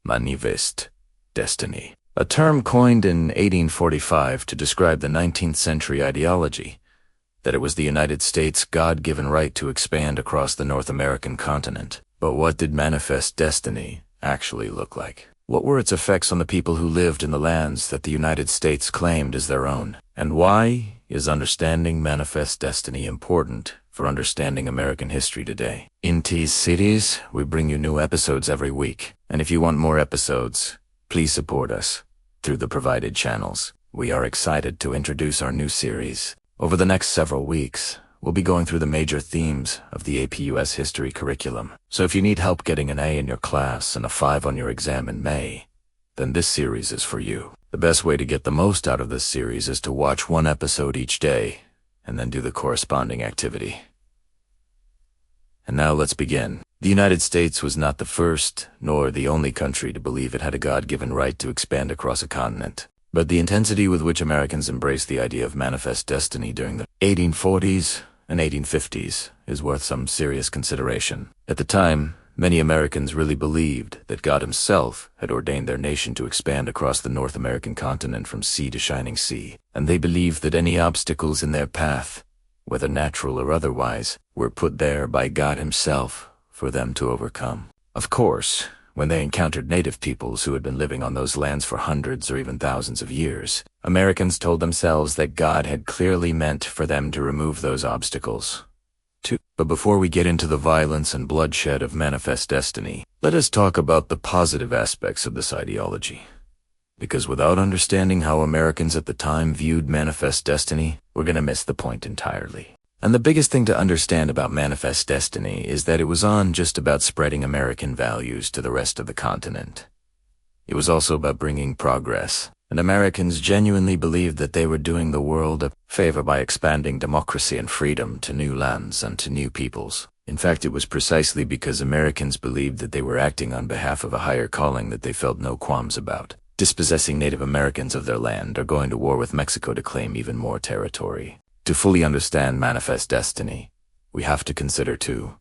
manifest destiny, a term coined in 1845 to describe the 19th century ideology that it was the United States' God-given right to expand across the North American continent. But what did manifest destiny actually look like? What were its effects on the people who lived in the lands that the United States claimed as their own? And why is understanding manifest destiny important for understanding American history today? In these series, we bring you new episodes every week. And if you want more episodes, please support us through the provided channels. We are excited to introduce our new series. Over the next several weeks, we'll be going through the major themes of the AP US history curriculum. So if you need help getting an A in your class and a 5 on your exam in May, then this series is for you. The best way to get the most out of this series is to watch one episode each day and then do the corresponding activity. And now let's begin. The United States was not the first nor the only country to believe it had a God-given right to expand across a continent. But the intensity with which Americans embraced the idea of manifest destiny during the 1840s and 1850s is worth some serious consideration. At the time, many Americans really believed that God himself had ordained their nation to expand across the North American continent from sea to shining sea, and they believed that any obstacles in their path, whether natural or otherwise, were put there by God himself for them to overcome. Of course, when they encountered native peoples who had been living on those lands for hundreds or even thousands of years, Americans told themselves that God had clearly meant for them to remove those obstacles. But before we get into the violence and bloodshed of manifest destiny, let us talk about the positive aspects of this ideology. Because without understanding how Americans at the time viewed manifest destiny, we're going to miss the point entirely. And the biggest thing to understand about manifest destiny is that it was on just about spreading American values to the rest of the continent. It was also about bringing progress, and Americans genuinely believed that they were doing the world a favor by expanding democracy and freedom to new lands and to new peoples. In fact, it was precisely because Americans believed that they were acting on behalf of a higher calling that they felt no qualms about dispossessing Native Americans of their land or going to war with Mexico to claim even more territory. To fully understand manifest destiny, we have to consider, too,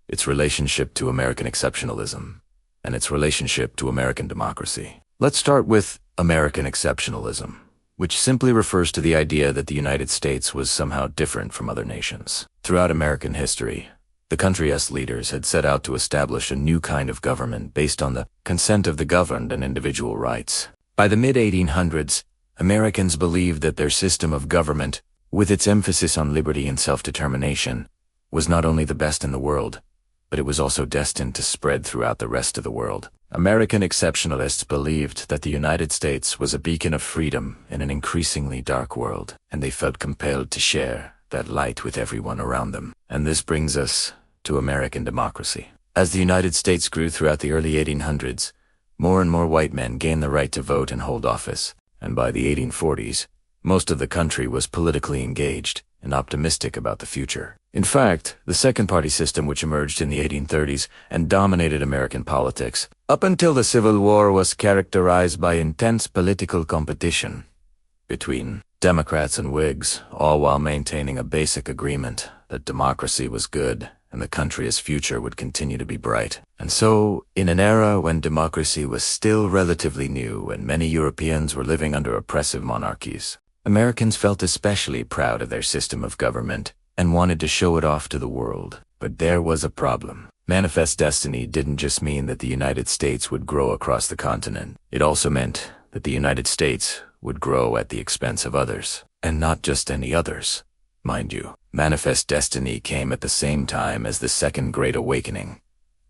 its relationship to American exceptionalism and its relationship to American democracy. Let's start with American exceptionalism, which simply refers to the idea that the United States was somehow different from other nations. Throughout American history, the country's leaders had set out to establish a new kind of government based on the consent of the governed and individual rights. By the mid-1800s, Americans believed that their system of government, with its emphasis on liberty and self-determination, was not only the best in the world, but it was also destined to spread throughout the rest of the world. American exceptionalists believed that the United States was a beacon of freedom in an increasingly dark world, and they felt compelled to share that light with everyone around them. And this brings us to American democracy. As the United States grew throughout the early 1800s, more and more white men gained the right to vote and hold office, and by the 1840s, most of the country was politically engaged and optimistic about the future. In fact, the second-party system which emerged in the 1830s and dominated American politics up until the Civil War was characterized by intense political competition between Democrats and Whigs, all while maintaining a basic agreement that democracy was good and the country's future would continue to be bright. And so, in an era when democracy was still relatively new and many Europeans were living under oppressive monarchies, Americans felt especially proud of their system of government and wanted to show it off to the world. But there was a problem. Manifest destiny didn't just mean that the United States would grow across the continent. It also meant that the United States would grow at the expense of others. And not just any others, mind you. Manifest destiny came at the same time as the Second Great Awakening,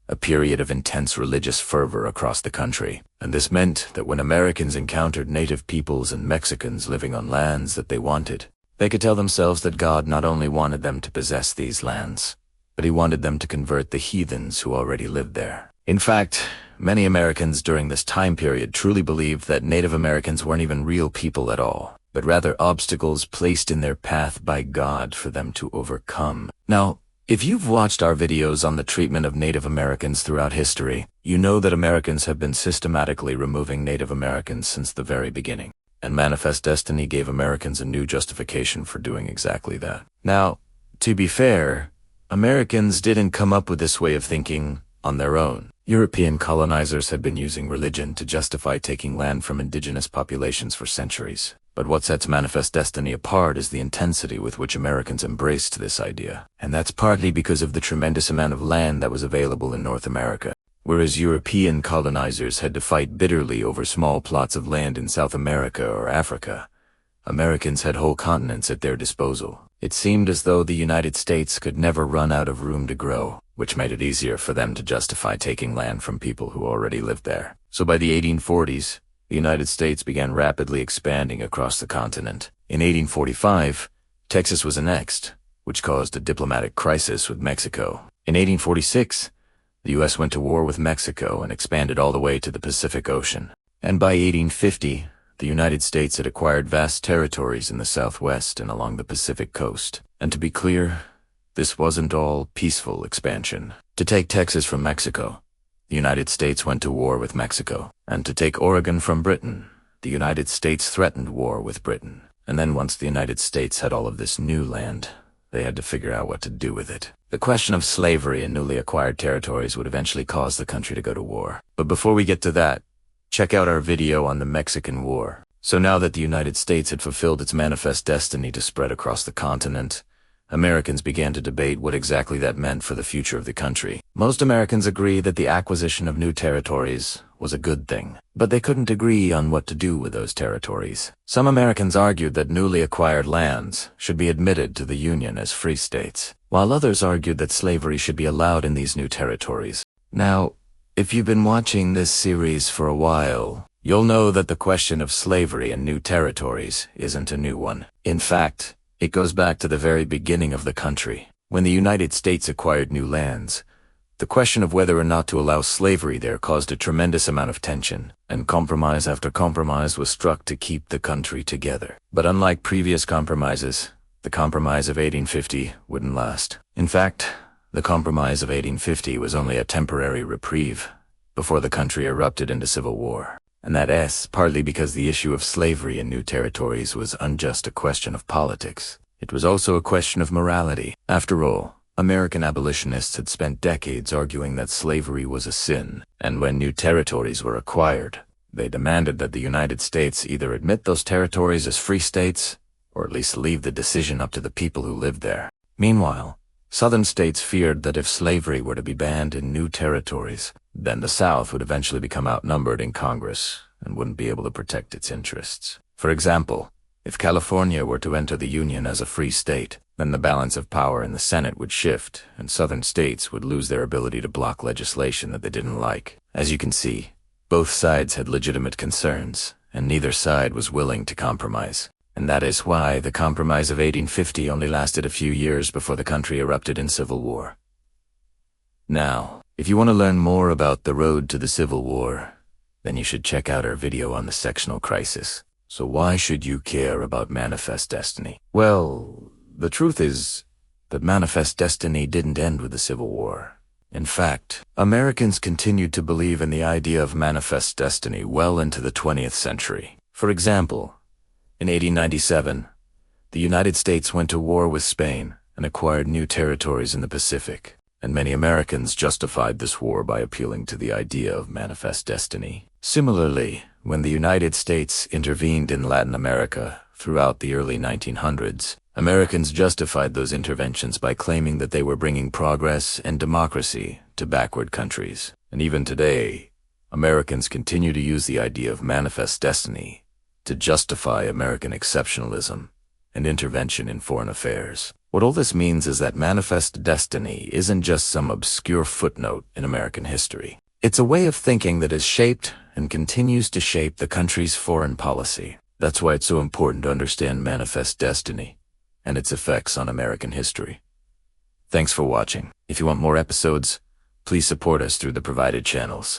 a period of intense religious fervor across the country. And this meant that when Americans encountered native peoples and Mexicans living on lands that they wanted, they could tell themselves that God not only wanted them to possess these lands, but he wanted them to convert the heathens who already lived there. In fact, many Americans during this time period truly believed that Native Americans weren't even real people at all, but rather obstacles placed in their path by God for them to overcome. Now, if you've watched our videos on the treatment of Native Americans throughout history, you know that Americans have been systematically removing Native Americans since the very beginning. And manifest destiny gave Americans a new justification for doing exactly that. Now, to be fair, Americans didn't come up with this way of thinking on their own. European colonizers had been using religion to justify taking land from indigenous populations for centuries. But what sets Manifest Destiny apart is the intensity with which Americans embraced this idea. And that's partly because of the tremendous amount of land that was available in North America. Whereas European colonizers had to fight bitterly over small plots of land in South America or Africa, Americans had whole continents at their disposal. It seemed as though the United States could never run out of room to grow, which made it easier for them to justify taking land from people who already lived there. So by the 1840s, the United States began rapidly expanding across the continent. In 1845, Texas was annexed, which caused a diplomatic crisis with Mexico. In 1846, the U.S. went to war with Mexico and expanded all the way to the Pacific Ocean. And by 1850, the United States had acquired vast territories in the Southwest and along the Pacific coast. And to be clear, this wasn't all peaceful expansion. To take Texas from Mexico, the United States went to war with Mexico. And to take Oregon from Britain, the United States threatened war with Britain. And then once the United States had all of this new land, they had to figure out what to do with it. The question of slavery in newly acquired territories would eventually cause the country to go to war. But before we get to that, check out our video on the Mexican War. So now that the United States had fulfilled its manifest destiny to spread across the continent, Americans began to debate what exactly that meant for the future of the country. Most Americans agree that the acquisition of new territories was a good thing, but they couldn't agree on what to do with those territories. Some Americans argued that newly acquired lands should be admitted to the Union as free states, while others argued that slavery should be allowed in these new territories. Now, if you've been watching this series for a while, you'll know that the question of slavery in new territories isn't a new one. In fact, it goes back to the very beginning of the country. When the United States acquired new lands, the question of whether or not to allow slavery there caused a tremendous amount of tension, and compromise after compromise was struck to keep the country together. But unlike previous compromises, the Compromise of 1850 wouldn't last. In fact, the Compromise of 1850 was only a temporary reprieve before the country erupted into civil war. And that's partly because the issue of slavery in new territories was unjust a question of politics. It was also a question of morality. After all, American abolitionists had spent decades arguing that slavery was a sin, and when new territories were acquired, they demanded that the United States either admit those territories as free states, or at least leave the decision up to the people who lived there. Meanwhile, Southern states feared that if slavery were to be banned in new territories, then the South would eventually become outnumbered in Congress and wouldn't be able to protect its interests. For example, if California were to enter the Union as a free state, then the balance of power in the Senate would shift, and Southern states would lose their ability to block legislation that they didn't like. As you can see, both sides had legitimate concerns, and neither side was willing to compromise. And that is why the Compromise of 1850 only lasted a few years before the country erupted in civil war. Now, if you want to learn more about the road to the Civil War, then you should check out our video on the sectional crisis. So why should you care about Manifest Destiny? Well, the truth is that Manifest Destiny didn't end with the Civil War. In fact, Americans continued to believe in the idea of Manifest Destiny well into the 20th century. For example, in 1897, the United States went to war with Spain and acquired new territories in the Pacific, and many Americans justified this war by appealing to the idea of Manifest Destiny. Similarly, when the United States intervened in Latin America throughout the early 1900s, Americans justified those interventions by claiming that they were bringing progress and democracy to backward countries. And even today, Americans continue to use the idea of Manifest Destiny to justify American exceptionalism and intervention in foreign affairs. What all this means is that Manifest Destiny isn't just some obscure footnote in American history. It's a way of thinking that has shaped and continues to shape the country's foreign policy. That's why it's so important to understand Manifest Destiny and its effects on American history. Thanks for watching. If you want more episodes, please support us through the provided channels.